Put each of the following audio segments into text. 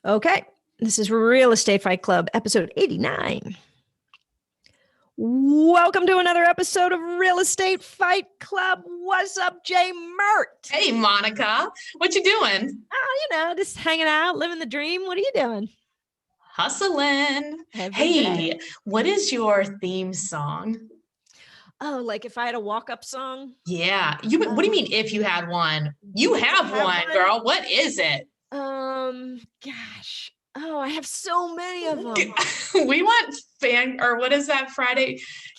Okay, this is Real Estate Fight Club, episode 89. Welcome to another episode of Real Estate Fight Club. What's up, Jay Mert? Hey, Monica. What you doing? Oh, just hanging out, living the dream. What are you doing? Hustling. Every day. What is your theme song? Oh, like if I had a walk-up song? Yeah. What do you mean if you had one? You have one, girl. What is it? Gosh. Oh, I have so many of them. We want what is that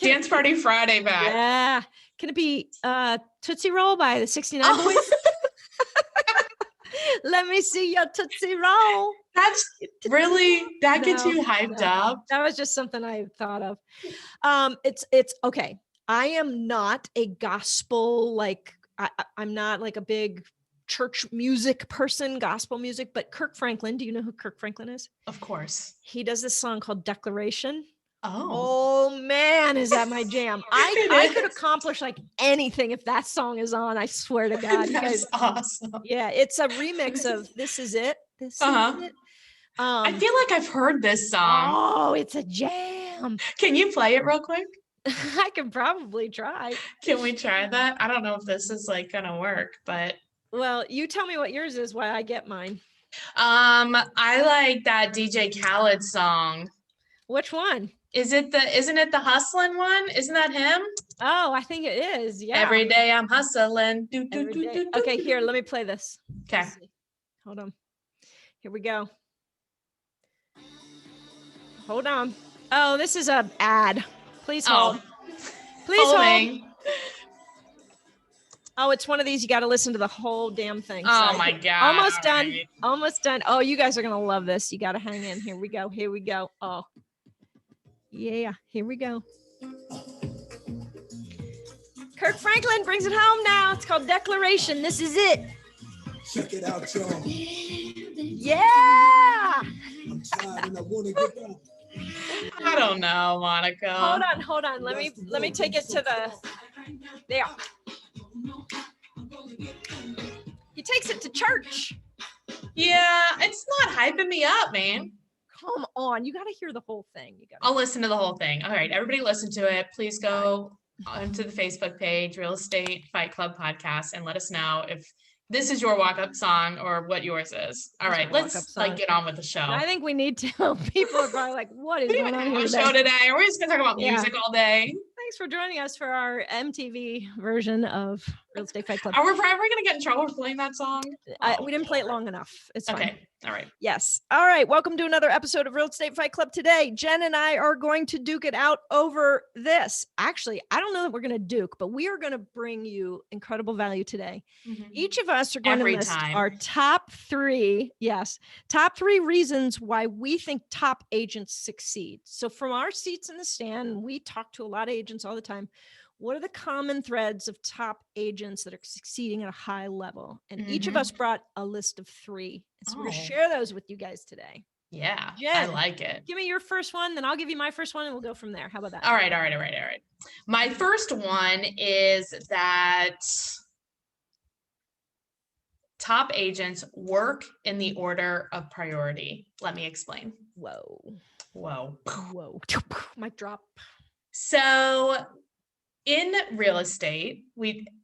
Dance Party Friday back? Yeah. Can it be Tootsie Roll by the 69 Boys? Let me see your Tootsie Roll. That gets you hyped up. That was just something I thought of. It's okay. I am not a gospel, I'm not like a big church music person, gospel music, but Kirk Franklin. Do you know who Kirk Franklin is? Of course. He does this song called Declaration. Oh man, is that my jam? I could accomplish like anything if that song is on. I swear to God. That's awesome. Yeah, it's a remix of This Is It. This is it. I feel like I've heard this song. Oh, it's a jam. Can you play it real quick? I can probably try. Can we try that? I don't know if this is gonna work, but. Well, you tell me what yours is while I get mine. I like that DJ Khaled song. Which one? Isn't it the hustling one? Isn't that him? Oh, I think it is. Yeah. Every day I'm hustling. Okay, here, let me play this. Okay. Hold on. Here we go. Hold on. Oh, this is an ad. Please hold. Please hold. Oh, it's one of these. You got to listen to the whole damn thing. Oh my God. Almost done. Right. Almost done. Oh, you guys are going to love this. You got to hang in. Here we go. Here we go. Oh, yeah. Here we go. Kirk Franklin brings it home now. It's called Declaration. This is it. Check it out, y'all. Yeah. I'm tired and I want to get out. I don't know, Monica. Hold on. Let me take it to the. There. He takes it to church. Yeah, it's not hyping me up, man. Come on, you got to hear the whole thing. I'll listen to the whole thing. All right, everybody listen to it. Please go onto the Facebook page, Real Estate Fight Club Podcast, and let us know if this is your walk-up song or what yours is. All right, let's get on with the show. I think we need to. People are probably like, what is going on here today? Show today? We're just going to talk about music all day. Thanks for joining us for our MTV version of Real Estate Fight Club. Are we forever going to get in trouble for playing that song? We didn't play it long enough. It's fine. Okay. All right. Yes. All right. Welcome to another episode of Real Estate Fight Club. Today, Jen and I are going to duke it out over this. Actually, I don't know that we're going to duke, but we are going to bring you incredible value today. Mm-hmm. Each of us are going to list our top three reasons why we think top agents succeed. So from our seats in the stand, we talk to a lot of agents all the time. What are the common threads of top agents that are succeeding at a high level? And each of us brought a list of 3. And so we're going to share those with you guys today. Yeah, Jen, I like it. Give me your first one, then I'll give you my first one, and we'll go from there. How about that? All right. My first one is that top agents work in the order of priority. Let me explain. Whoa. Mic drop. So in real estate,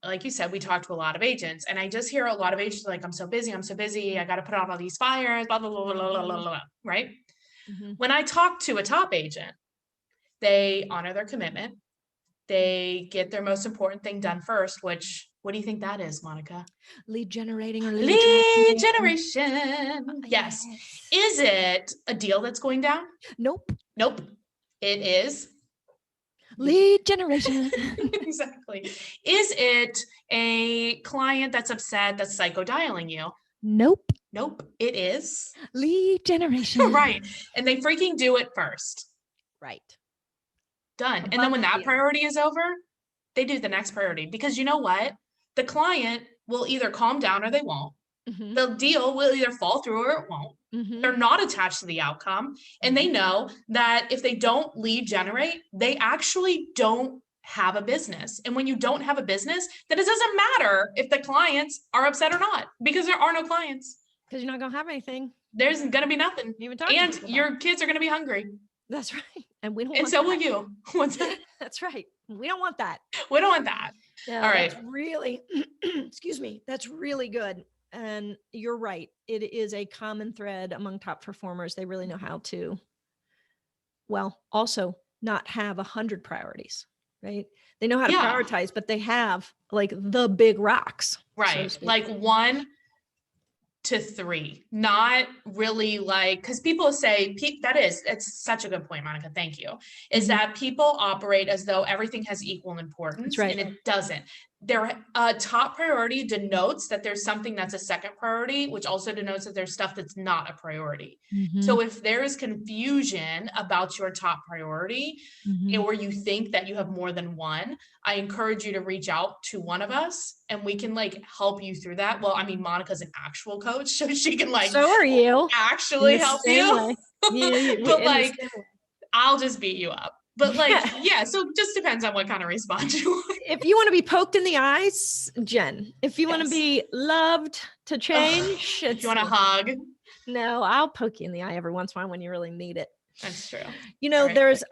like you said, we talk to a lot of agents, and I just hear a lot of agents like, I'm so busy. I got to put out all these fires, blah, blah, blah, blah, blah, blah, blah, right? Mm-hmm. When I talk to a top agent, they honor their commitment. They get their most important thing done first, which, what do you think that is, Monica? Lead generating or lead generation. Yes. Is it a deal that's going down? Nope. It is lead generation. Exactly. Is it a client that's upset that's psycho dialing you? Nope. It is lead generation. Right. And they freaking do it first. Right. Done. And then when that priority is over, they do the next priority, because you know what? The client will either calm down or they won't. Mm-hmm. The deal will either fall through or it won't. Mm-hmm. They're not attached to the outcome. And they know that if they don't lead generate, they actually don't have a business. And when you don't have a business, then it doesn't matter if the clients are upset or not, because there are no clients. Because you're not going to have anything. There's going to be nothing. Even talk to And people about your kids are going to be hungry. That's right. And we don't And want so that. will you. What's that? That's right. We don't want that. We don't want that. No, All right. that's really, excuse me, that's really good. And you're right. It is a common thread among top performers. They really know how to, well, also not have 100 priorities, right? They know how to Yeah. prioritize, but they have like the big rocks. so to Right. speak. Like 1 to 3, not really like, because people say, it's such a good point, Monica. Thank you. Is Mhm. that people operate as though everything has equal importance, That's right. and it doesn't. Their top priority denotes that there's something that's a second priority, which also denotes that there's stuff that's not a priority. Mhm. So if there is confusion about your top priority, Mhm. or you think that you have more than one, I encourage you to reach out to one of us and we can like help you through that. Well, I mean, Monica's an actual coach, so she can like So are you. actually In the help same you. way. Yeah, But in the like, same way. I'll just beat you up. But like, yeah, so it just depends on what kind of response you want. If you want to be poked in the eyes, Jen, if you want to Yes. be loved to change, If you want a hug, no, I'll poke you in the eye every once in a while when you really need it. that's true. You know, All right. there's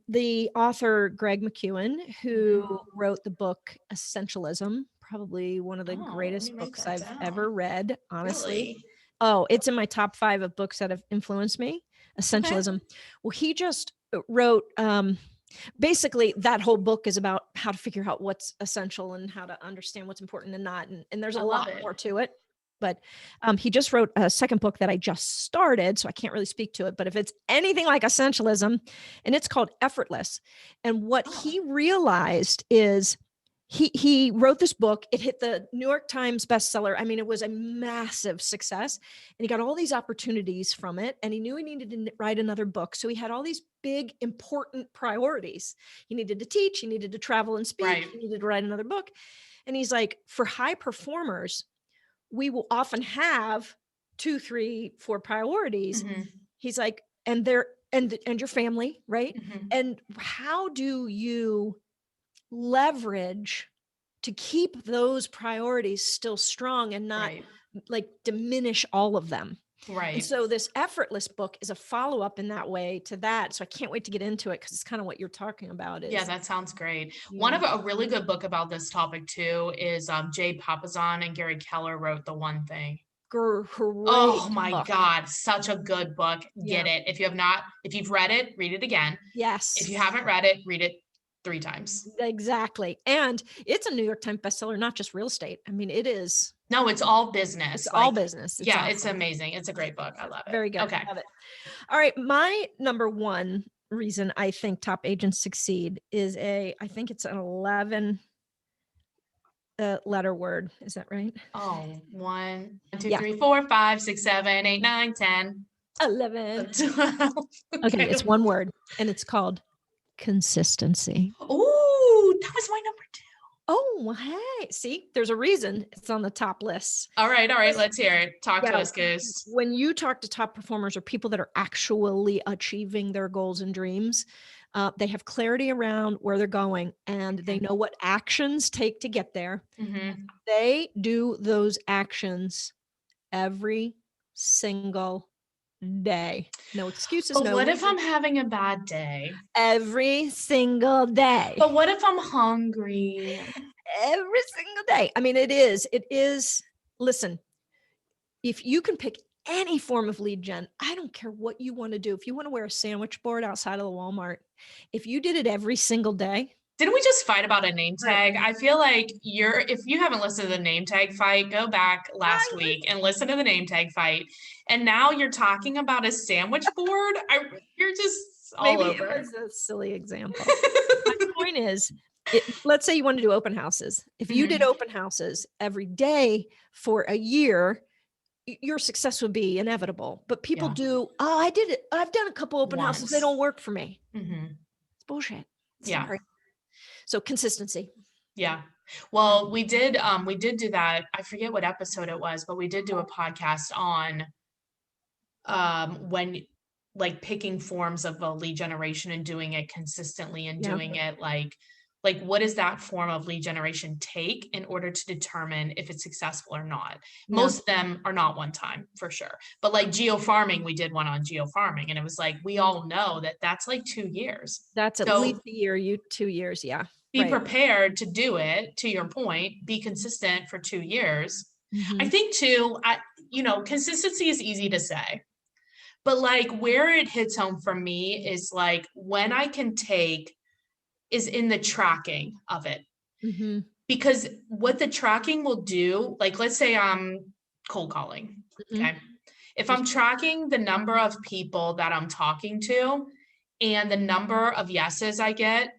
the author Greg McKeown who wrote the book Essentialism, probably one of the Oh, let greatest me write books that I've down. ever read, honestly. Really? Oh, it's in my top 5 of books that have influenced me. Essentialism. Well, he just wrote basically that whole book is about how to figure out what's essential and how to understand what's important and not. And there's a I love lot it. more to it. But he just wrote a second book that I just started, so I can't really speak to it. But if it's anything like essentialism, and it's called Effortless. And what he realized is he wrote this book. It hit the New York Times bestseller. I mean, it was a massive success. And he got all these opportunities from it. And he knew he needed to write another book. So he had all these big, important priorities. He needed to teach, he needed to travel and speak, Right. he needed to write another book. And he's like, for high performers, we will often have 2, 3, 4 priorities. Mhm. He's like, and they're and your family, right? Mhm. And how do you leverage to keep those priorities still strong and not Right. like diminish all of them? Right. And so this Effortless book is a follow-up in that way to that. So I can't wait to get into it because it's kind of what you're talking about. Yeah, that sounds great. Yeah. One of a really good book about this topic too is Jay Papasan and Gary Keller wrote The One Thing. Oh my book. God, such a good book. Get it. If you've read it, read it again. Yes. If you haven't read it, read it 3 times. Exactly. And it's a New York Times bestseller, not just real estate. I mean, it is. No, it's all business. It's all business. It's yeah, awesome. it's amazing. It's a great book. I love it. Very good. Okay. Love it. All right. My number one reason I think top agents succeed is I think it's an 11 letter word. Is that right? Oh, 1, 2, Yeah. 3, 4, 5, 6, 7, 8, 9, 10. 11. 12. Okay. It's one word and it's called consistency. Ooh, that was my number 2. Oh, hey, see, there's a reason it's on the top list. All right. Let's hear it. Talk to us, Goose. When you talk to top performers or people that are actually achieving their goals and dreams, they have clarity around where they're going and they know what actions take to get there. Mm-hmm. They do those actions every single day. No excuses. But what if I'm having a bad day? Every single day. But what if I'm hungry? Every single day. I mean, it is. Listen, if you can pick any form of lead gen, I don't care what you want to do. If you want to wear a sandwich board outside of the Walmart, if you did it every single day. Didn't we just fight about a name tag? I feel like if you haven't listened to the name tag fight, go back last week and listen to the name tag fight. And now you're talking about a sandwich board. You're just all over. Maybe it was a silly example. My point is, let's say you want to do open houses. If you did open houses every day for a year, your success would be inevitable. But people do, I did it. I've done a couple open houses. They don't work for me. It's bullshit. Sorry. So consistency. Yeah. Well, we did do that. I forget what episode it was, but we did do a podcast on when like picking forms of a lead generation and doing it consistently and doing it like Like, what does that form of lead generation take in order to determine if it's successful or not? Yeah. Most of them are not one time for sure. But like geo farming, we did one on geo farming, and it was like, we all know that that's like 2 years. That's at So least a year, 2 years. Yeah. be Right. prepared to do it, to your point, be consistent for 2 years. Mhm. I think too, consistency is easy to say, but like where it hits home for me is like when I can take is in the tracking of it. Mhm. Because what the tracking will do, like let's say I'm cold calling, Mhm. okay? If I'm tracking the number of people that I'm talking to and the number of yeses I get,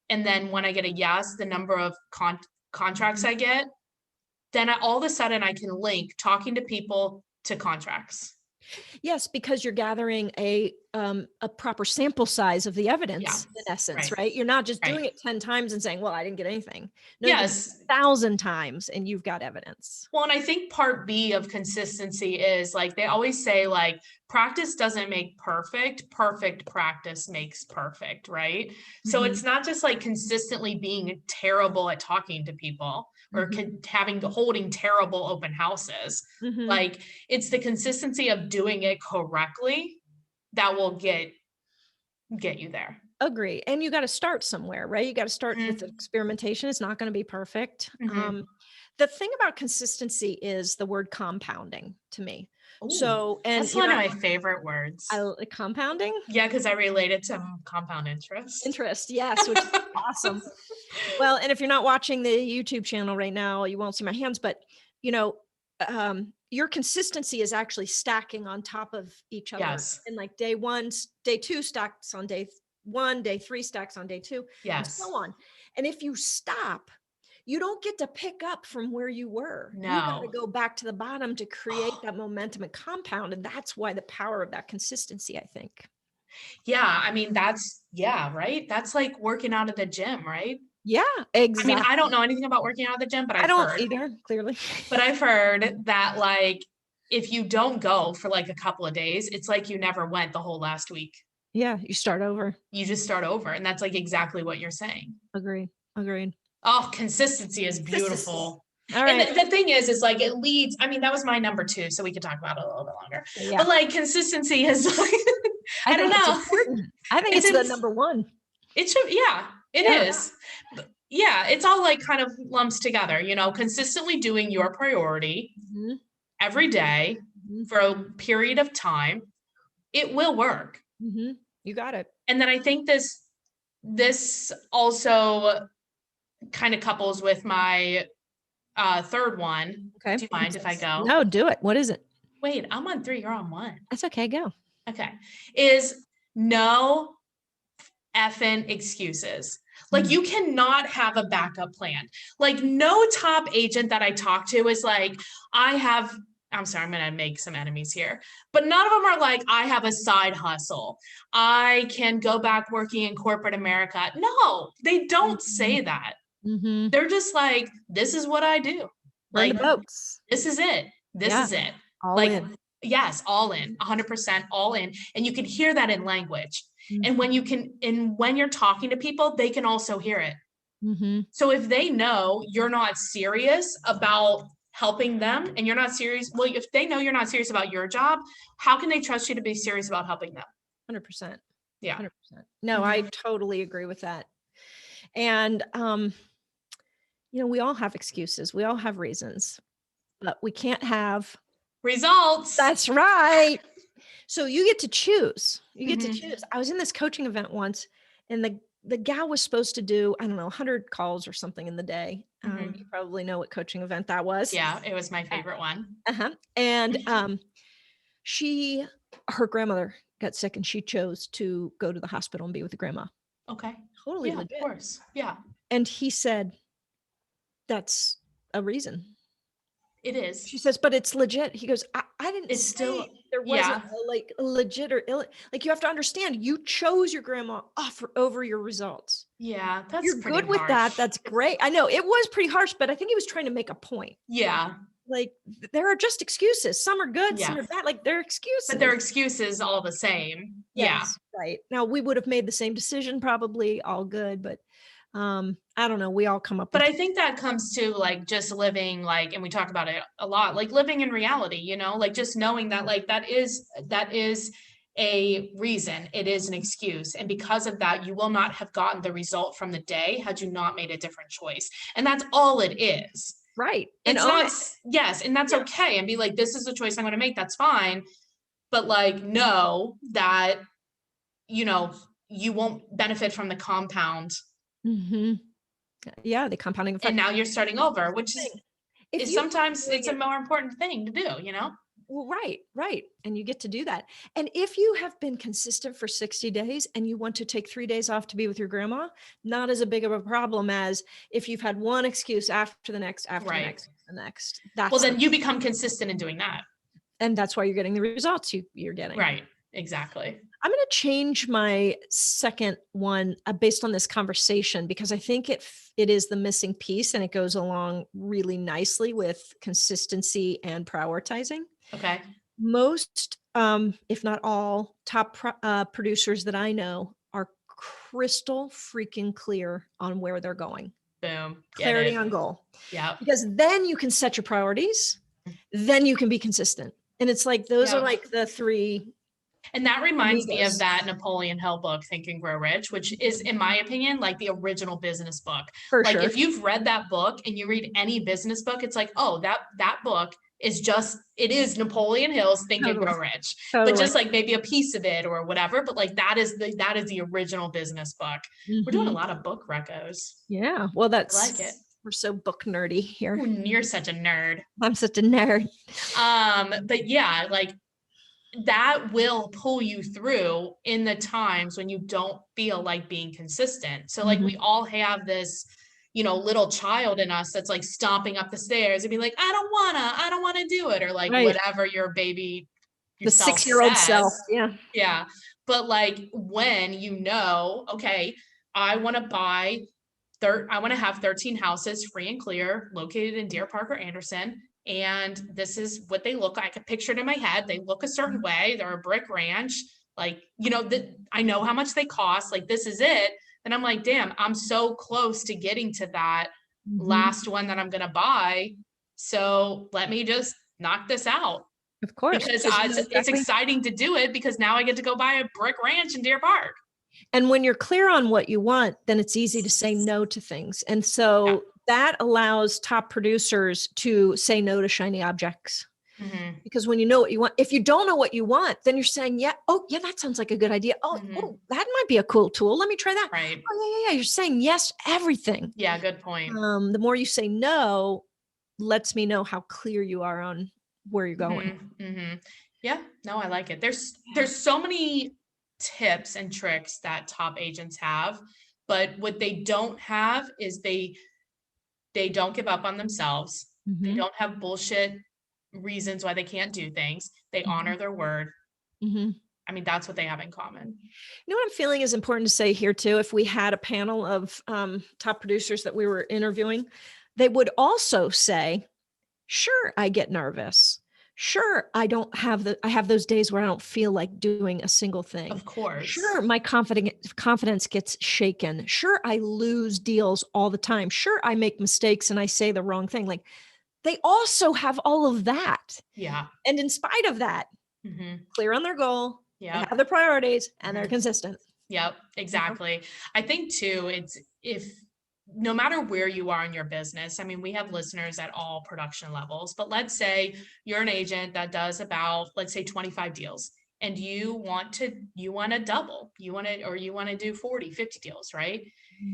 and then when I get a yes, the number of contracts I get, then all of a sudden I can link talking to people to contracts. Yes, because you're gathering a proper sample size of the evidence, Yeah. in essence, Right. right? You're not just Right. doing it 10 times and saying, well, I didn't get anything. No, you did it Yes. 1,000 times and you've got evidence. Well, and I think part B of consistency is like they always say, like, practice doesn't make perfect, perfect practice makes perfect, right? So Mhm. it's not just like consistently being terrible at talking to people or Mhm. holding terrible open houses. Mhm. Like, it's the consistency of doing it correctly that will get you there. Agree. And you got to start somewhere, right? You got to start with Mhm. experimentation. It's not going to be perfect. Mhm. The thing about consistency is the word compounding to me. Ooh, So, and that's one of my favorite words. compounding Yeah, because I relate it to compound interest. yes, which is awesome. Well, and if you're not watching the YouTube channel right now, you won't see my hands, but you know, your consistency is actually stacking on top of each other. Yes. And like day 1, day 2 stacks on day 1, day 3 stacks on day 2, and Yes. so on. And if you stop, you don't get to pick up from where you were. You got to No. go back to the bottom to create that momentum and compound. And that's why the power of that consistency, I think. Yeah, I mean, right? That's like working out at the gym, right? Yeah, I exactly. mean, I don't know anything about working out at the gym, but I I've don't heard. either, clearly. But I've heard that like if you don't go for like a couple of days, it's like you never went the whole last week. Yeah, you start over. You just start over. And that's like exactly what you're saying. Agreed. Oh, consistency is beautiful. All right. And the thing is like it leads. I mean, that was my number 2, so we could talk about it a little bit longer. Yeah. But like consistency is like, I don't think know. It's important. I think it's the number 1. It should, yeah, it is. But yeah, it's all like kind of lumps together, consistently doing your priority every day for a period of time, it will work. You got it. And then I think this also kind of couples with my third one. Okay. Do you mind if I go? No, do it. What is it? Wait, I'm on 3, you're on 1. That's okay. Go. Okay. Is no effing excuses. Like you cannot have a backup plan. Like no top agent that I talk to is like, I'm sorry, I'm going to make some enemies here, but none of them are like, I have a side hustle. I can go back working in corporate America. No, they don't say that. They're just like, this is what I do. Burn like the boats. This is it. This is it. All like, in. Yes, all in, 100% all in. And you can hear that in language. And when you're talking to people, they can also hear it. So if they know you're not serious about helping them and you're not serious, well, if they know you're not serious about your job, how can they trust you to be serious about helping them? 100%. Yeah. 100%. No, I totally agree with that. And, we all have excuses. We all have reasons, but we can't have results. That's right. So you get to choose. I was in this coaching event once and the gal was supposed to do, I don't know, 100 calls or something in the day. You probably know what coaching event that was. Yeah, it was my favorite one. And her grandmother got sick and she chose to go to the hospital and be with the grandma. Okay. Totally yeah, legit. Of course. Yeah. And he said, that's a reason. It is. She says, but it's legit. He goes, I didn't it's say still there wasn't a legit or like you have to understand you chose your grandma over your results. Yeah, that's you're pretty good with harsh. that. That's great. I know it was pretty harsh, but I think he was trying to make a point. Yeah. Like there are just excuses. Some are good, some are bad. Like they're excuses. But they're excuses all the same. Yes, right. Now we would have made the same decision, probably all good, but I don't know. We all come up But with. I think that comes to like just living like, and we talk about it a lot, like living in reality, you know, like just knowing that like that is a reason, it is an excuse. And because of that, you will not have gotten the result from the day had you not made a different choice. And that's all it is. Right. And It's own not, it. yes, and that's Yeah. okay. And be like, this is the choice I'm going to make. That's fine. But like, know that, you know, you won't benefit from the compound. Mm-hmm. Yeah, the compounding effect. And now you're starting over, which If is you sometimes doing it's a it- more important thing to do, you know? Well, right. And you get to do that. And if you have been consistent for 60 days and you want to take 3 days off to be with your grandma, not as a big of a problem as if you've had one excuse after the next, Right. the next. Well, That's then you become consistent in doing that. and that's why you're getting the results you're getting. Right. Exactly. I'm going to change my second one based on this conversation because I think it is the missing piece and it goes along really nicely with consistency and prioritizing. Okay. Most, if not all, top producers that I know are crystal freaking clear on where they're going. Boom. Get Clarity it. on goal. Yeah. Because then you can set your priorities, then you can be consistent. And it's like those are Yep. like the three. And that reminds me of amigos. that Napoleon Hill book, Think and Grow Rich, which is, in my opinion, like the original business book. For Like sure. if you've read that book and you read any business book, it's like, oh, that book is just, it is Napoleon Hill's Think and Grow Rich, but just like maybe a piece of it or whatever. But like that is the original business book. We're doing a lot of book recos. Yeah. Well, I like it. We're so book nerdy here. Ooh, you're such a nerd. I'm such a nerd. But yeah, like that will pull you through in the times when you don't feel like being consistent. So like we all have this, you know, little child in us that's like stomping up the stairs and be like, I don't wanna do it. Or like whatever your baby, the 6-year-old self. Yeah. Yeah. But like when you know, okay, I want to have 13 houses free and clear located in Deer Park or Anderson. And this is what they look like. I can picture it in my head. They look a certain way. They're a brick ranch. Like, you know, I know how much they cost. Like, this is it. And I'm like, damn, I'm so close to getting to that last one that I'm going to buy. So let me just knock this out. Of course. Because it's exciting to do it because now I get to go buy a brick ranch in Deer Park. And when you're clear on what you want, then it's easy to say no to things. And so that allows top producers to say no to shiny objects. Because when you know what you want, if you don't know what you want, then you're saying, yeah, oh, yeah, that sounds like a good idea. Oh, that might be a cool tool. Let me try that. Right. Oh, yeah. You're saying yes to everything. Yeah, good point. The more you say no, lets me know how clear you are on where you're going. Yeah, no, I like it. There's so many tips and tricks that top agents have, but what they don't have is they don't give up on themselves. They don't have bullshit reasons why they can't do things. They honor their word. I mean, that's what they have in common. You know what I'm feeling is important to say here too. If we had a panel of top producers that we were interviewing, they would also say, sure, I get nervous. Sure, I have those days where I don't feel like doing a single thing. Of course. Sure, my confidence gets shaken. Sure, I lose deals all the time. Sure, I make mistakes and I say the wrong thing. Like they also have all of that. Yeah. And in spite of that, clear on their goal, they have their priorities and they're consistent. Yep, exactly. I think too, no matter where you are in your business, I mean, we have listeners at all production levels, but let's say you're an agent that does about, let's say 25 deals and you want to double, you want to do 40, 50 deals, right?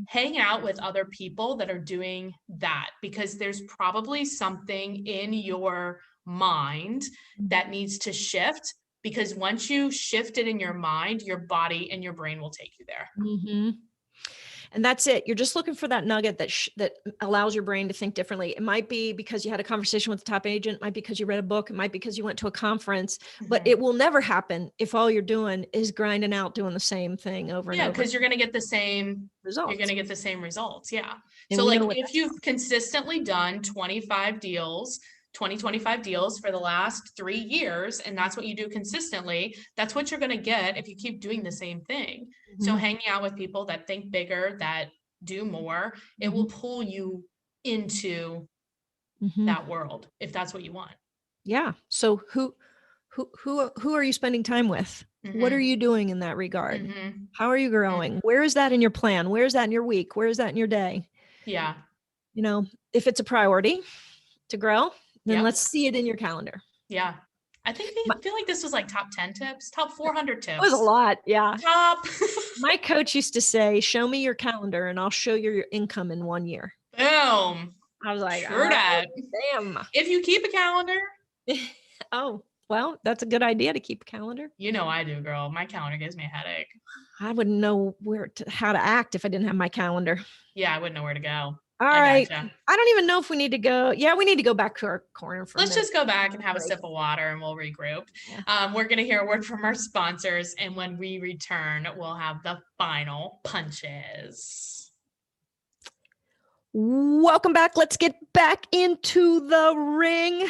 Hang out with other people that are doing that because there's probably something in your mind that needs to shift because once you shift it in your mind, your body and your brain will take you there. And that's it. You're just looking for that nugget that allows your brain to think differently. It might be because you had a conversation with the top agent. It might be because you read a book. It might be because you went to a conference, but it will never happen if all you're doing is grinding out, doing the same thing over and over. Yeah, because you're going to get the same results. You're going to get the same results. Yeah. And so like if you've consistently done 25 deals for the last 3 years, and that's what you do consistently, that's what you're going to get if you keep doing the same thing. So hanging out with people that think bigger, that do more, it will pull you into that world if that's what you want. Yeah. So who are you spending time with? What are you doing in that regard? How are you growing? Where is that in your plan? Where is that in your week? Where is that in your day? Yeah. You know, if it's a priority to grow, then Yep. let's see it in your calendar. Yeah. I feel like this was like top 10 tips, top 400 tips. It was a lot. Yeah. Top. My coach used to say, show me your calendar and I'll show you your income in 1 year. Boom. I was like, True that. Damn. If you keep a calendar. Oh, well, that's a good idea to keep a calendar. You know I do, girl. My calendar gives me a headache. I wouldn't know how to act if I didn't have my calendar. Yeah, I wouldn't know where to go. All right. Gotcha. I don't even know if we need to go. Yeah, we need to go back to our corner for Let's just go back and have a sip of water and we'll regroup. Yeah. We're going to hear a word from our sponsors. And when we return, we'll have the final punches. Welcome back. Let's get back into the ring.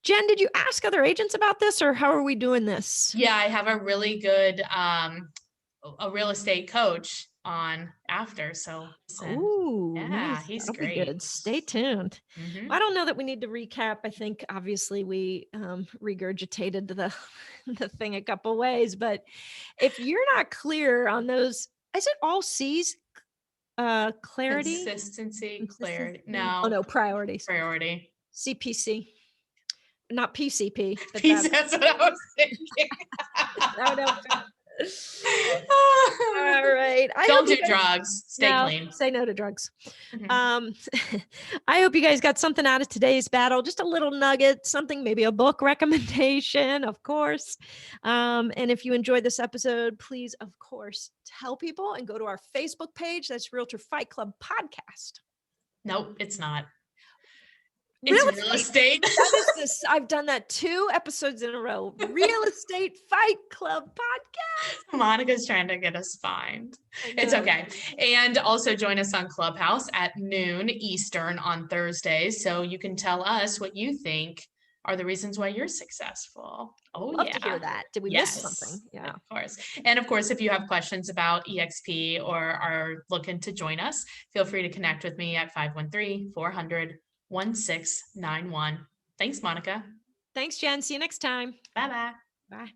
Jen, did you ask other agents about this or how are we doing this? Yeah, I have a really good a real estate coach on after. So listen. Ooh, yeah, nice. he's That'll great. Be good. Stay tuned. I don't know that we need to recap. I think obviously we regurgitated the thing a couple ways, but if you're not clear on those, is it all C's? Clarity, consistency, clarity. No. Oh no, priorities. Priority. CPC. Not PCP. But that's what I was thinking. No. All right. Don't do drugs. Stay clean. Say no to drugs. I hope you guys got something out of today's battle. Just a little nugget, something, maybe a book recommendation, of course. And if you enjoyed this episode, please, of course, tell people and go to our Facebook page. That's Realtor Fight Club Podcast. Nope, it's not. It's real estate. That is this. I've done that 2 episodes in a row. Real Estate Fight Club Podcast. Monica's trying to get us fined. It's okay. And also join us on Clubhouse at noon Eastern on Thursdays. So you can tell us what you think are the reasons why you're successful. Oh, Love to hear that. Did we miss something? Yeah. Of course. And of course, if you have questions about EXP or are looking to join us, feel free to connect with me at 513-400-1691. Thanks, Monica. Thanks, Jen. See you next time. Bye-bye. Bye.